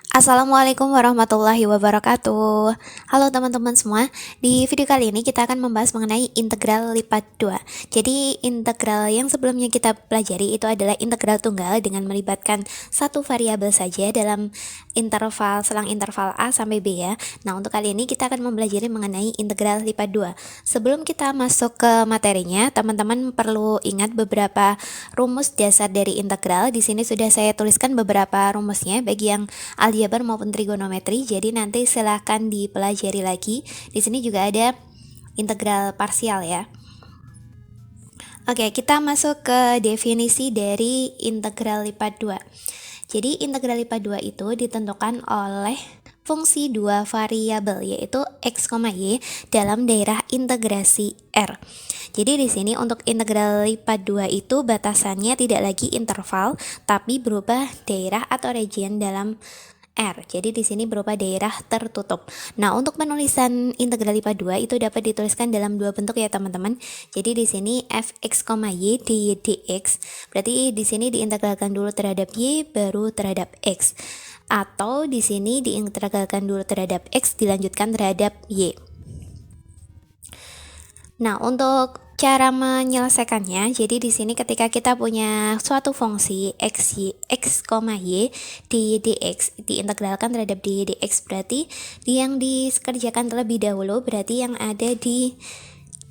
Assalamualaikum warahmatullahi wabarakatuh. Halo teman-teman semua. Di video kali ini kita akan membahas mengenai integral lipat 2. Jadi integral yang sebelumnya kita pelajari itu adalah integral tunggal dengan melibatkan satu variabel saja dalam selang interval A sampai B ya. Nah, untuk kali ini kita akan mempelajari mengenai integral lipat 2. Sebelum kita masuk ke materinya, teman-teman perlu ingat beberapa rumus dasar dari integral. Di sini sudah saya tuliskan beberapa rumusnya bagi yang aljabar maupun trigonometri, jadi nanti silahkan dipelajari lagi. Di sini juga ada integral parsial ya. Oke, kita masuk ke definisi dari integral lipat 2. Jadi integral lipat 2 itu ditentukan oleh fungsi dua variabel yaitu x, y dalam daerah integrasi R. Jadi di sini untuk integral lipat 2 itu batasannya tidak lagi interval tapi berubah daerah atau region dalam R. Jadi di sini berupa daerah tertutup. Nah, untuk penulisan integral lipat 2 itu dapat dituliskan dalam dua bentuk ya, teman-teman. Jadi di sini fx, y dy dx. Berarti di sini diintegralkan dulu terhadap y baru terhadap x. Atau di sini diintegralkan dulu terhadap x dilanjutkan terhadap y. Nah, untuk cara menyelesaikannya, jadi di sini ketika kita punya suatu fungsi x, y dy dx diintegralkan terhadap dy dx, berarti yang dikerjakan terlebih dahulu berarti yang ada di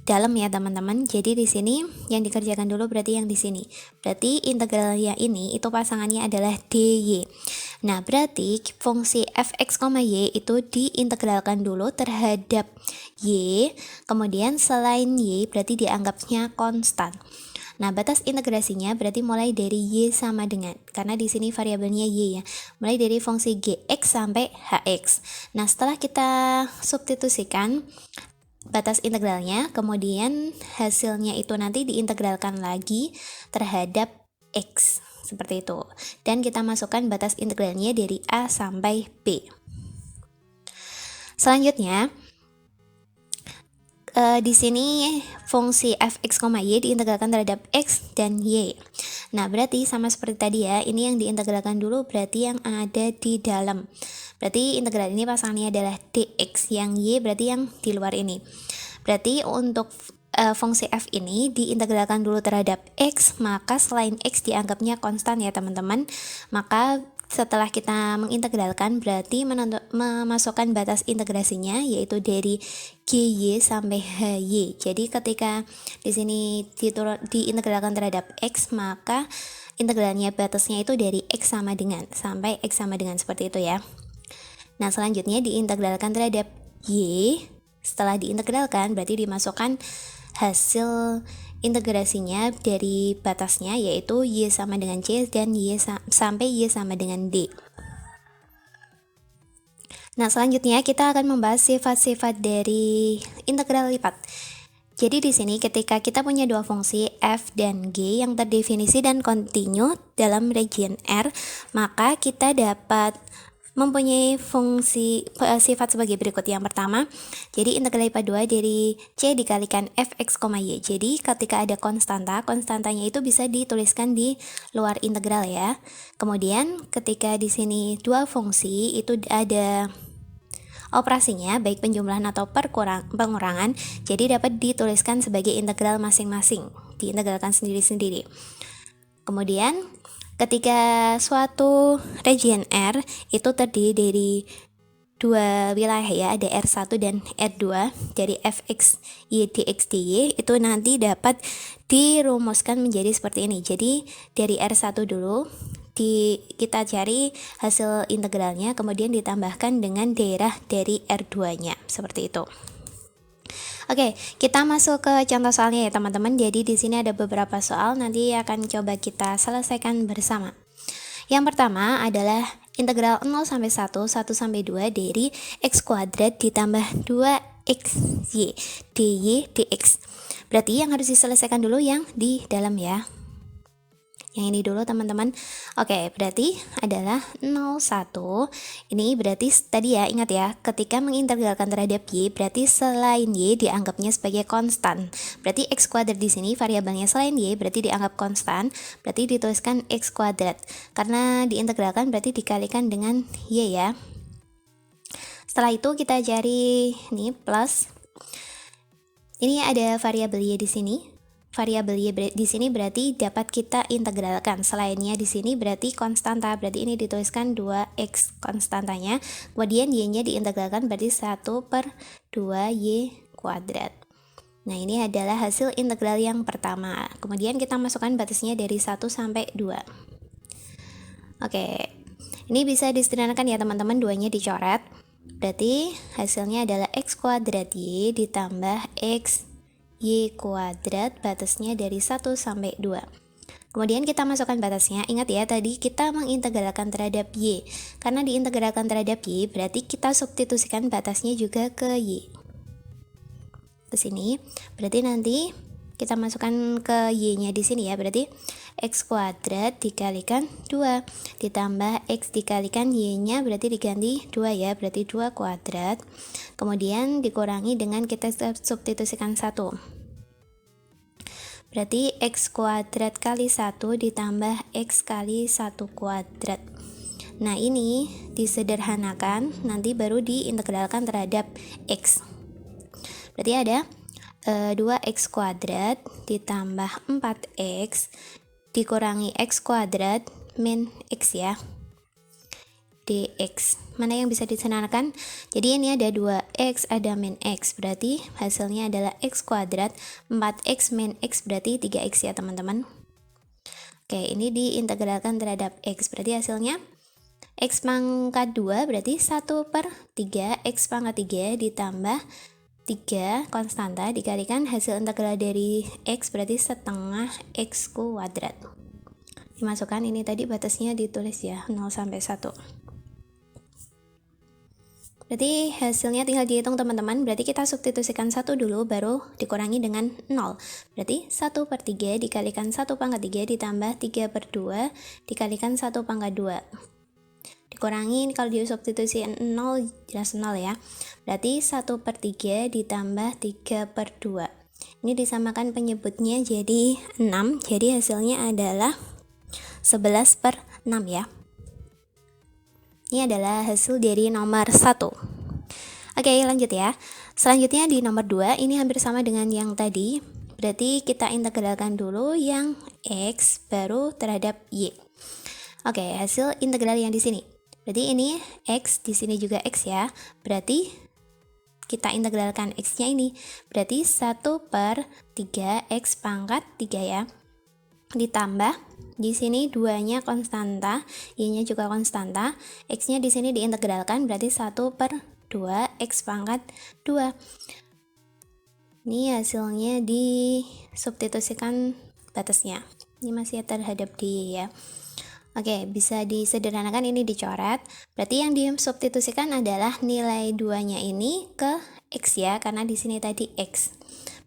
dalam ya teman-teman. Jadi di sini yang dikerjakan dulu berarti yang di sini. Berarti integralnya ini itu pasangannya adalah dy. Nah, berarti fungsi fx, y itu diintegralkan dulu terhadap y, kemudian selain y berarti dianggapnya konstan. Nah, batas integrasinya berarti mulai dari y sama dengan, karena di sini variabelnya y ya, mulai dari fungsi gx sampai hx. Nah, setelah kita substitusikan batas integralnya, kemudian hasilnya itu nanti diintegralkan lagi terhadap x, seperti itu. Dan kita masukkan batas integralnya dari A sampai B. Selanjutnya, di sini fungsi fx, y diintegralkan terhadap x dan y. Nah, berarti sama seperti tadi ya, ini yang diintegralkan dulu berarti yang ada di dalam. Berarti integral ini pasangannya adalah dx, yang y berarti yang di luar ini. Berarti untuk fungsi f ini diintegralkan dulu terhadap x, maka selain x dianggapnya konstan ya teman-teman. Maka setelah kita mengintegralkan berarti memasukkan batas integrasinya yaitu dari gy sampai hy. Jadi ketika di sini diintegralkan terhadap x, maka integralnya batasnya itu dari x sama dengan sampai x sama dengan, seperti itu ya. Nah, selanjutnya diintegralkan terhadap y. Setelah diintegralkan berarti dimasukkan hasil integrasinya dari batasnya yaitu y sama dengan c dan sampai y sama dengan d. Nah, selanjutnya kita akan membahas sifat-sifat dari integral lipat. Jadi di sini ketika kita punya dua fungsi f dan g yang terdefinisi dan kontinu dalam region R, maka kita dapat mempunyai sifat sebagai berikut. Yang pertama, jadi integral lipat 2 dari c dikalikan fx, y. Jadi ketika ada konstantanya itu bisa dituliskan di luar integral ya. Kemudian ketika di sini dua fungsi itu ada operasinya baik penjumlahan atau pengurangan, jadi dapat dituliskan sebagai integral masing-masing, diintegralkan sendiri-sendiri. Kemudian ketika suatu region R itu terdiri dari dua wilayah ya, ada R1 dan R2, dari fx, y dx, dy itu nanti dapat dirumuskan menjadi seperti ini. Jadi dari R1 dulu kita cari hasil integralnya, kemudian ditambahkan dengan daerah dari R2-nya, seperti itu. Oke, kita masuk ke contoh soalnya ya teman-teman. Jadi di sini ada beberapa soal, nanti akan coba kita selesaikan bersama. Yang pertama adalah integral 0 sampai 1, 1 sampai 2 dari x kuadrat ditambah 2xy dy dx. Berarti yang harus diselesaikan dulu yang di dalam ya. Yang ini dulu teman-teman. Oke, berarti adalah 01. Ini berarti tadi ya, ingat ya, ketika mengintegralkan terhadap Y, berarti selain Y dianggapnya sebagai konstan. Berarti X kuadrat di sini variabelnya selain Y berarti dianggap konstan, berarti dituliskan X kuadrat. Karena diintegralkan berarti dikalikan dengan Y ya. Setelah itu kita cari nih plus. Ini ada variabel Y di sini. Variabel Y di sini berarti dapat kita integralkan. Selainnya di sini berarti konstanta. Berarti ini dituliskan 2x konstantanya. Kemudian Y-nya diintegralkan berarti 1/2Y kuadrat. Nah, ini adalah hasil integral yang pertama. Kemudian kita masukkan batasnya dari 1 sampai 2. Oke. Ini bisa disederhanakan ya teman-teman, 2-nya dicoret. Berarti hasilnya adalah x kuadrat Y ditambah x Y kuadrat, batasnya dari 1 sampai 2. Kemudian kita masukkan batasnya. Ingat ya, tadi kita mengintegralkan terhadap Y. Karena diintegralkan terhadap Y, berarti kita substitusikan batasnya juga ke Y. Ke sini. Berarti nanti kita masukkan ke Y-nya di sini ya. Berarti x kuadrat dikalikan 2 ditambah x dikalikan Y-nya berarti diganti 2 ya. Berarti 2 kuadrat. Kemudian dikurangi dengan kita substitusikan 1. Berarti x kuadrat kali 1 ditambah x kali 1 kuadrat. Nah, ini disederhanakan, nanti baru diintegralkan terhadap x. Berarti ada 2x kuadrat ditambah 4x dikurangi x kuadrat min x ya, dx. Mana yang bisa disederhanakan? Jadi ini ada 2x, ada min x, berarti hasilnya adalah x kuadrat. 4x min x berarti 3x ya teman-teman. Oke, ini diintegralkan terhadap x, berarti hasilnya x pangkat 2 berarti 1/3 x pangkat 3 ditambah 3 konstanta dikalikan hasil integral dari x berarti setengah x kuadrat. Dimasukkan, ini tadi batasnya ditulis ya 0 sampai 1. Berarti hasilnya tinggal dihitung teman-teman. Berarti kita substitusikan 1 dulu baru dikurangi dengan 0. Berarti 1/3 dikalikan 1 pangkat 3 ditambah 3/2 dikalikan 1 pangkat 2. Dikurangi, kalau disubstitusi 0 jelas 0 ya. Berarti 1/3 ditambah 3/2. Ini disamakan penyebutnya jadi 6. Jadi hasilnya adalah 11/6 ya. Ini adalah hasil dari nomor 1. Oke, lanjut ya. Selanjutnya di nomor 2, ini hampir sama dengan yang tadi. Berarti kita integralkan dulu yang x baru terhadap y. Oke, hasil integral yang di sini. Berarti ini x, di sini juga x ya. Berarti kita integralkan x-nya ini. Berarti 1/3 x pangkat 3 ya. Ditambah di sini 2-nya konstanta, y-nya juga konstanta. X-nya di sini diintegralkan berarti 1/2 x pangkat 2. Ini hasilnya disubstitusikan batasnya. Ini masih terhadap d ya. Oke, bisa disederhanakan, ini dicoret. Berarti yang disubstitusikan adalah nilai 2-nya ini ke x ya, karena di sini tadi x.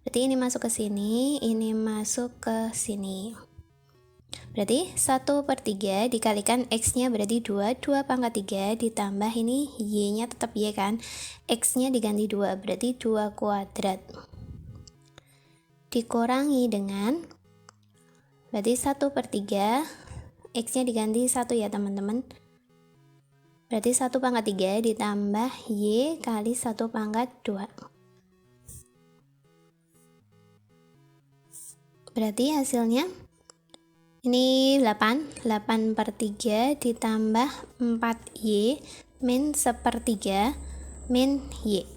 Berarti ini masuk ke sini, ini masuk ke sini. Berarti 1/3 dikalikan x-nya berarti 2 pangkat 3 ditambah ini y-nya tetap y kan. X-nya diganti 2 berarti 2 kuadrat. Dikurangi dengan berarti 1/3 x-nya diganti 1 ya teman-teman. Berarti 1 pangkat 3 ditambah y kali 1 pangkat 2. Berarti hasilnya ini 8/3 ditambah 4y min 1/3 min y.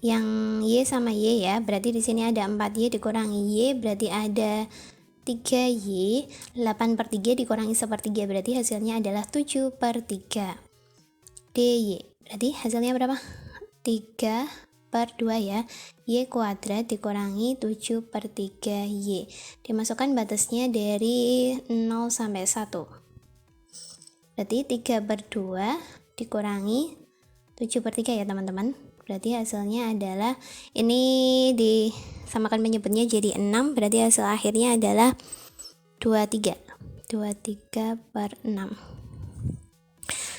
Yang y sama y ya, berarti di sini ada 4y dikurangi y berarti ada 3y. 8/3 dikurangi 1/3 berarti hasilnya adalah 7/3 dy. Berarti hasilnya berapa? 3/2 ya. Y kuadrat dikurangi 7/3 y. Dimasukkan batasnya dari 0 sampai 1. Berarti 3/2 dikurangi 7/3 ya teman-teman. Berarti hasilnya adalah, ini disamakan penyebutnya jadi 6, berarti hasil akhirnya adalah 23 per 6.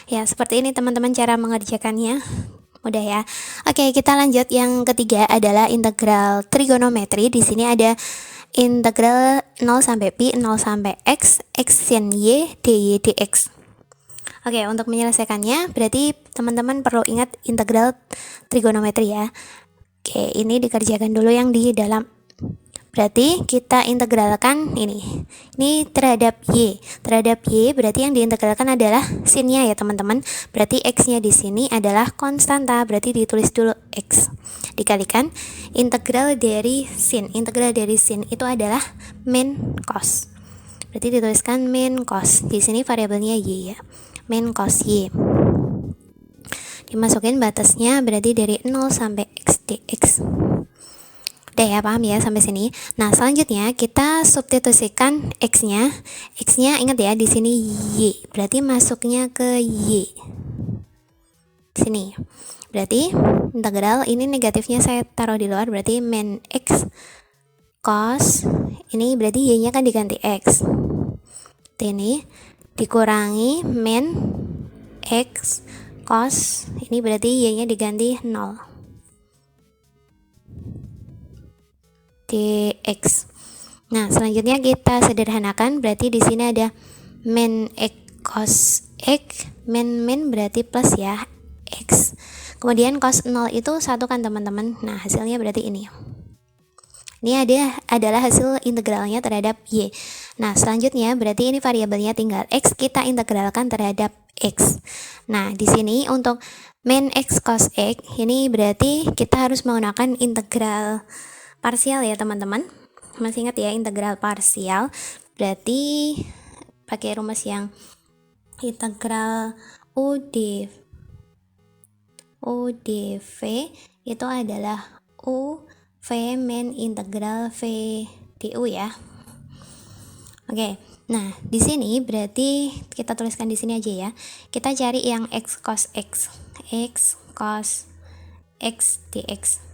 Ya, seperti ini teman-teman cara mengerjakannya. Mudah ya. Oke, kita lanjut. Yang ketiga adalah integral trigonometri. Di sini ada integral 0 sampai pi, 0 sampai x, x sin y, dy dx. Oke, untuk menyelesaikannya berarti teman-teman perlu ingat integral trigonometri ya. Oke, ini dikerjakan dulu yang di dalam. Berarti kita integralkan ini terhadap y. Terhadap y berarti yang diintegralkan adalah sinnya ya teman-teman. Berarti x-nya di sini adalah konstanta, berarti ditulis dulu x. Dikalikan integral dari sin. Integral dari sin itu adalah min cos. Berarti dituliskan min cos. Di sini variabelnya y ya. Min cos y. Dimasukin batasnya berarti dari 0 sampai x dx. Udah ya, paham ya sampai sini. Nah, selanjutnya kita substitusikan x-nya. X-nya ingat ya, di sini y. Berarti masuknya ke y. Sini. Berarti integral ini negatifnya saya taruh di luar, berarti min x cos. Ini berarti y-nya kan diganti x. Ini dikurangi min x cos. Ini berarti y-nya diganti 0. dx. Nah, selanjutnya kita sederhanakan, berarti di sini ada min x cos x, min berarti plus ya, x. Kemudian cos 0 itu 1 kan teman-teman. Nah, hasilnya berarti ini. Ini adalah hasil integralnya terhadap y. Nah, selanjutnya berarti ini variabelnya tinggal x, kita integralkan terhadap x. Nah, di sini untuk min x cos x ini berarti kita harus menggunakan integral parsial ya teman-teman. Masih ingat ya integral parsial? Berarti pakai rumus yang integral UDV itu adalah UV min integral V du ya. Oke. Nah, di sini berarti kita tuliskan di sini aja ya. Kita cari yang x cos x. X cos x dx.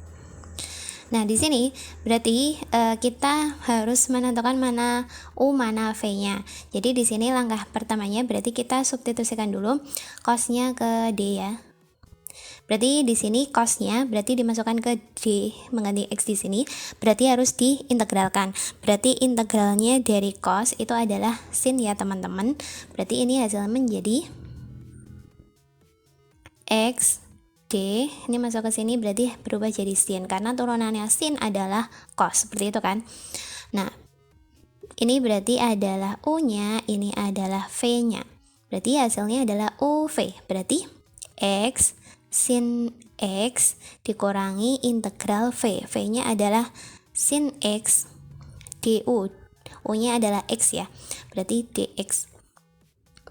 Nah, di sini berarti kita harus menentukan mana U mana V-nya. Jadi di sini langkah pertamanya berarti kita substitusikan dulu cos-nya ke D ya. Berarti di sini cos-nya berarti dimasukkan ke D mengganti X di sini, berarti harus diintegralkan. Berarti integralnya dari cos itu adalah sin ya teman-teman. Berarti ini hasilnya menjadi X D, ini masuk ke sini berarti berubah jadi sin karena turunannya sin adalah cos, seperti itu kan. Nah, ini berarti adalah U-nya, ini adalah V-nya. Berarti hasilnya adalah UV. Berarti X sin X dikurangi integral V. V-nya adalah sin X du. U-nya adalah X ya. Berarti dx.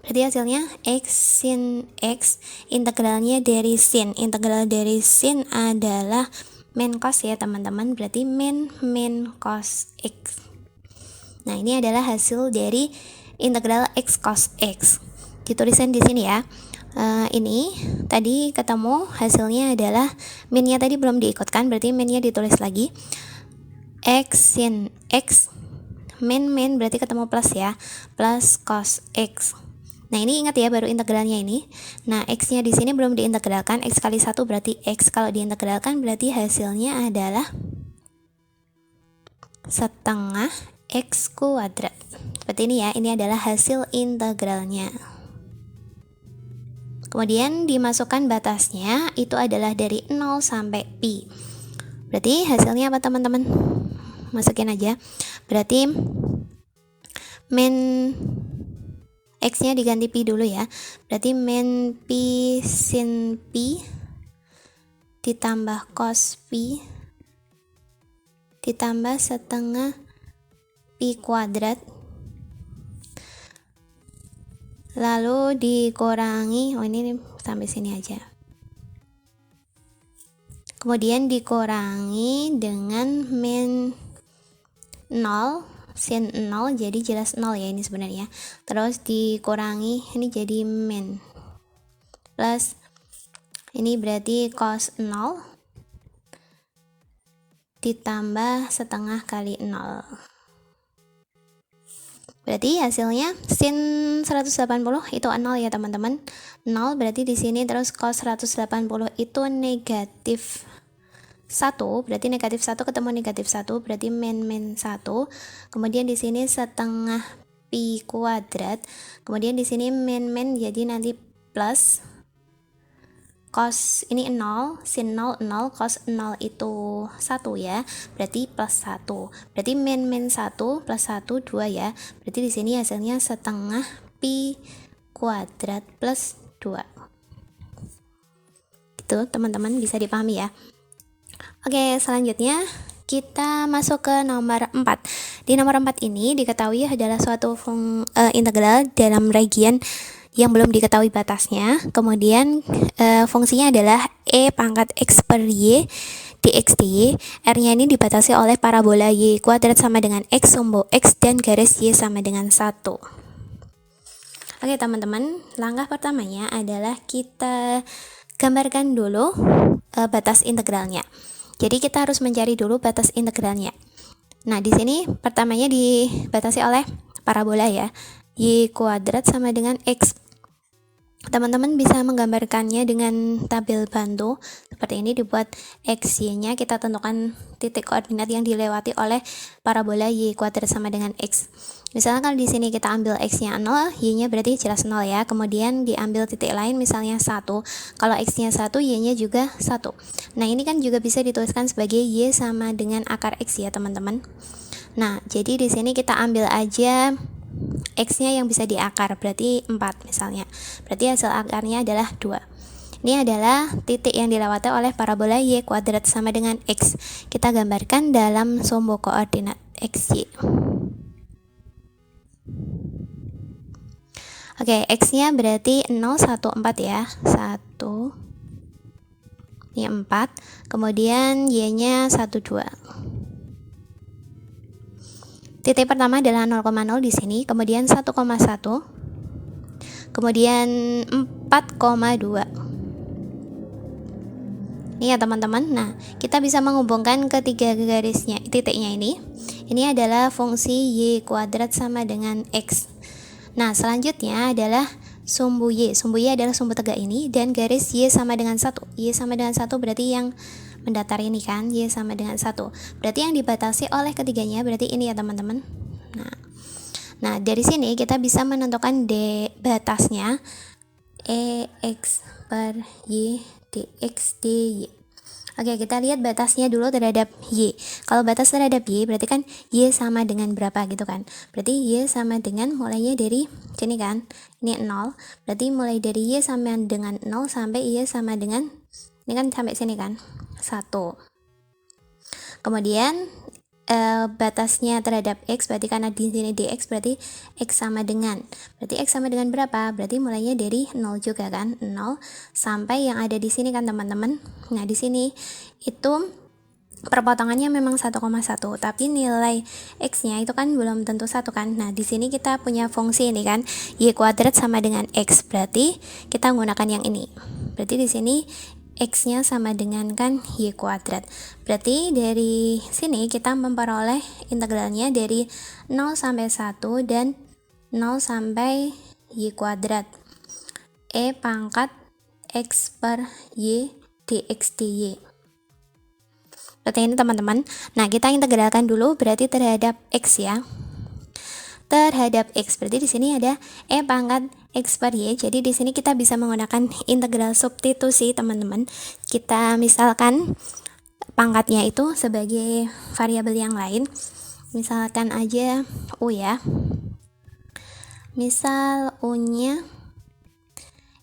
Berarti hasilnya x sin x, integralnya dari sin. Integral dari sin adalah min cos ya teman-teman. Berarti min cos x. Nah, ini adalah hasil dari integral x cos x. Dituliskan di sini ya. Ini tadi ketemu hasilnya adalah minnya tadi belum diikutkan, berarti minnya ditulis lagi. X sin x min berarti ketemu plus ya. Plus cos x. Nah, ini ingat ya baru integralnya ini. Nah, x-nya di sini belum diintegralkan. X kali 1 berarti x. Kalau diintegralkan berarti hasilnya adalah setengah x kuadrat. Seperti ini ya. Ini adalah hasil integralnya. Kemudian dimasukkan batasnya itu adalah dari 0 sampai pi. Berarti hasilnya apa teman-teman? Masukin aja. Berarti min x-nya diganti pi dulu ya. Berarti min pi sin pi ditambah cos pi ditambah setengah pi kuadrat. Lalu dikurangi, ini sampai sini aja. Kemudian dikurangi dengan min 0, sin 0, jadi jelas 0 ya ini sebenarnya. Terus dikurangi, ini jadi min. Plus, ini berarti cos 0 ditambah setengah kali 0. Berarti hasilnya sin 180 itu 0 ya teman-teman. 0 berarti di sini, terus cos 180 itu negatif 1, berarti negatif 1 ketemu negatif 1, berarti min 1. Kemudian di sini setengah pi kuadrat. Kemudian di sini min jadi nanti plus cos ini 0, sin 0 0, cos 0 itu 1 ya. Berarti plus 1. Berarti min 1 plus 1 2 ya. Berarti di sini hasilnya setengah pi kuadrat plus 2. Gitu, teman-teman, bisa dipahami ya. Oke, selanjutnya kita masuk ke nomor 4. Di nomor 4 ini diketahui adalah suatu integral dalam region yang belum diketahui batasnya. Kemudian fungsinya adalah e pangkat x per y dx dy. R-nya ini dibatasi oleh parabola y kuadrat sama dengan x sumbu x dan garis y sama dengan 1. Oke teman-teman, langkah pertamanya adalah kita gambarkan dulu batas integralnya. Jadi kita harus mencari dulu batas integralnya. Nah, di sini pertamanya dibatasi oleh parabola ya. Y kuadrat sama dengan x. Teman-teman bisa menggambarkannya dengan tabel bantu. Seperti ini, dibuat x, y-nya kita tentukan titik koordinat yang dilewati oleh parabola y kuadrat sama dengan x. Misalnya kalau di sini kita ambil x-nya 0, y-nya berarti jelas 0 ya. Kemudian diambil titik lain misalnya 1. Kalau x-nya 1, y-nya juga 1. Nah, ini kan juga bisa dituliskan sebagai y sama dengan akar x ya, teman-teman. Nah, jadi di sini kita ambil aja x-nya yang bisa diakar, berarti 4 misalnya. Berarti hasil akarnya adalah 2. Ini adalah titik yang dilewati oleh parabola y kuadrat sama dengan x. Kita gambarkan dalam sumbu koordinat xy. Oke, x-nya berarti 0, 1, 4 ya. 1, ini 4. Kemudian y-nya 1, 2. Titik pertama adalah 0,0 di sini, kemudian 1,1, kemudian 4,2. Ini ya teman-teman. Nah, kita bisa menghubungkan ketiga garisnya, titiknya ini. Ini adalah fungsi y kuadrat sama dengan x. Nah, selanjutnya adalah sumbu y. Sumbu y adalah sumbu tegak ini, dan garis y sama dengan 1. Y sama dengan 1 berarti yang mendatar ini kan, y sama dengan 1. Berarti yang dibatasi oleh ketiganya berarti ini ya teman-teman. Nah, dari sini kita bisa menentukan batasnya e x per y dx dy. Oke, kita lihat batasnya dulu terhadap y. Kalau batas terhadap y berarti kan y sama dengan berapa gitu kan. Berarti y sama dengan, mulainya dari sini kan, ini 0. Berarti mulai dari y sama dengan 0 sampai y sama dengan, ini kan sampai sini kan, 1. Kemudian batasnya terhadap x berarti karena di sini dx berarti x sama dengan, berarti x sama dengan berapa? Berarti mulainya dari 0 juga kan, 0 sampai yang ada di sini kan teman-teman. Nah, di sini itu perpotongannya memang 1,1, tapi nilai x-nya itu kan belum tentu 1 kan. Nah, di sini kita punya fungsi ini kan, y kuadrat sama dengan x, berarti kita menggunakan yang ini. Berarti di sini x-nya sama dengan kan y kuadrat. Berarti dari sini kita memperoleh integralnya dari 0 sampai 1 dan 0 sampai y kuadrat. E pangkat x per y dx dy. Berarti ini teman-teman. Nah, kita integralkan dulu berarti terhadap x ya. Terhadap x berarti di sini ada e pangkat x per y. Jadi di sini kita bisa menggunakan integral substitusi teman-teman. Kita misalkan pangkatnya itu sebagai variabel yang lain. Misalkan aja u ya. Misal u-nya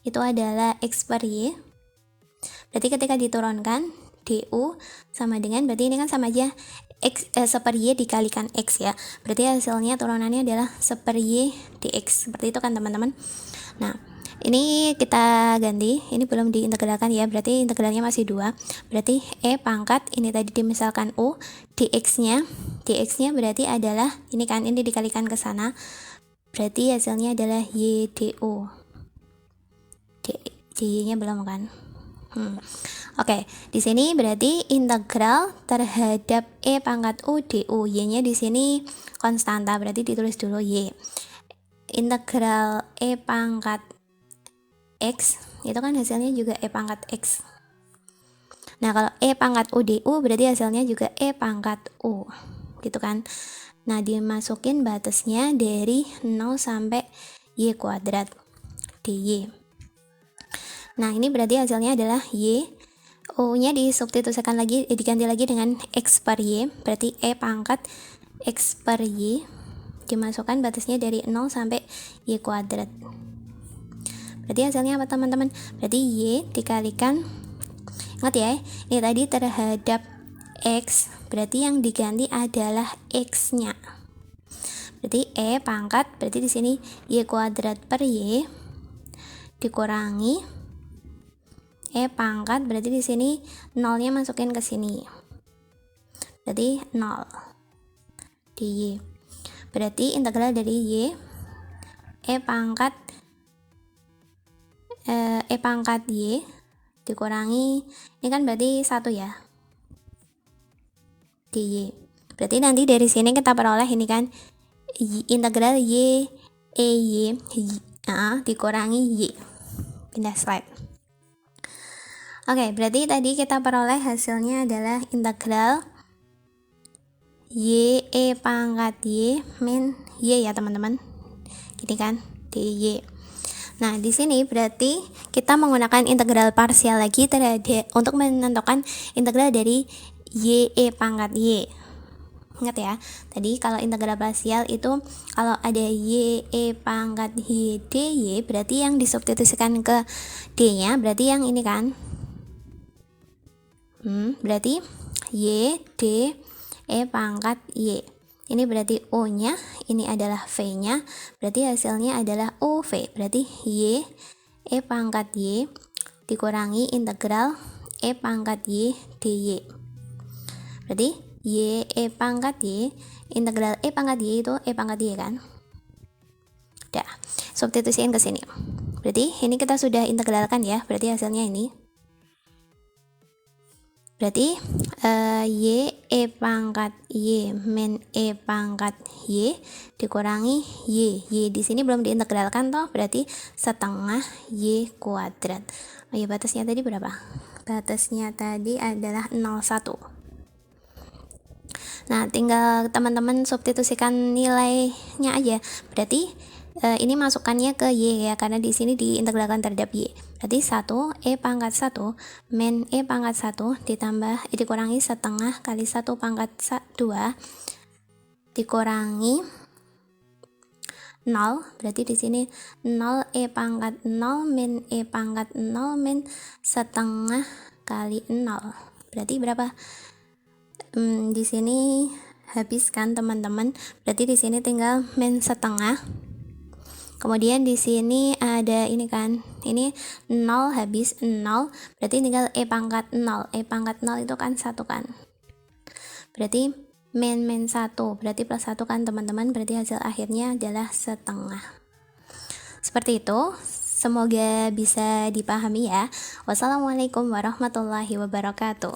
itu adalah x per y. Berarti ketika diturunkan du sama dengan, berarti ini kan sama aja x seper y dikalikan x ya. Berarti hasilnya turunannya adalah seper y dx. Seperti itu kan teman-teman. Nah, ini kita ganti, ini belum diintegralkan ya, berarti integralnya masih 2. Berarti e pangkat ini tadi dimisalkan u, dx-nya berarti adalah ini kan, ini dikalikan ke sana. Berarti hasilnya adalah y du. dy-nya belum kan. Oke, di sini berarti integral terhadap E pangkat U du. Y-nya di sini konstanta, berarti ditulis dulu Y. Integral E pangkat X, itu kan hasilnya juga E pangkat X. Nah, kalau E pangkat U du berarti hasilnya juga E pangkat U. Gitu kan. Nah, dimasukin batasnya dari 0 sampai Y kuadrat dy. Nah, ini berarti hasilnya adalah Y. U-nya disubstitusikan lagi, diganti lagi dengan X per Y, berarti E pangkat X per Y, dimasukkan batasnya dari 0 sampai Y kuadrat. Berarti hasilnya apa teman-teman? Berarti Y dikalikan, ingat ya, ini tadi terhadap X, berarti yang diganti adalah X-nya. Berarti E pangkat, berarti di sini Y kuadrat per Y, dikurangi E pangkat, berarti di sini nolnya masukin ke sini, berarti 0 dy. Berarti integral dari Y E pangkat Y dikurangi, ini kan berarti 1 ya, dy. Berarti nanti dari sini kita peroleh ini kan integral Y dikurangi Y. Pindah slide. Oke, berarti tadi kita peroleh hasilnya adalah integral Y E pangkat Y min Y ya teman-teman. Gini kan, dy. Nah, di sini berarti kita menggunakan integral parsial lagi untuk menentukan integral dari Y E pangkat Y. Ingat ya, tadi kalau integral parsial itu kalau ada Y E pangkat Y dy, berarti yang disubstitusikan ke D-nya berarti yang ini kan. Berarti Y D E pangkat Y. Ini berarti U-nya, ini adalah V-nya, berarti hasilnya adalah UV. Berarti Y E pangkat Y dikurangi integral E pangkat Y dy. Berarti Y E pangkat Y, integral E pangkat Y itu E pangkat Y kan. Udah, substitusiin ke sini. Berarti ini kita sudah integralkan ya, berarti hasilnya ini. Berarti Y E pangkat Y min E pangkat Y dikurangi Y. Y di sini belum diintegralkan toh, berarti setengah Y kuadrat. Oh iya, batasnya tadi berapa? Batasnya tadi adalah 0,1. Nah, tinggal teman-teman substitusikan nilainya aja. Berarti ini masukannya ke Y ya, karena di sini diintegralkan terhadap Y. Berarti 1 E pangkat 1 min E pangkat 1 ditambah dikurangi setengah kali 1 pangkat 2 dikurangi 0. Berarti di sini 0 E pangkat 0 min E pangkat 0 min setengah kali 0. Berarti berapa? Di sini habis kan teman-teman. Berarti di sini tinggal min setengah. Kemudian di sini ada ini kan, ini 0 habis 0, berarti tinggal E pangkat 0. E pangkat 0 itu kan 1 kan. Berarti min 1, berarti plus 1 kan teman-teman, berarti hasil akhirnya adalah setengah. Seperti itu, semoga bisa dipahami ya. Wassalamualaikum warahmatullahi wabarakatuh.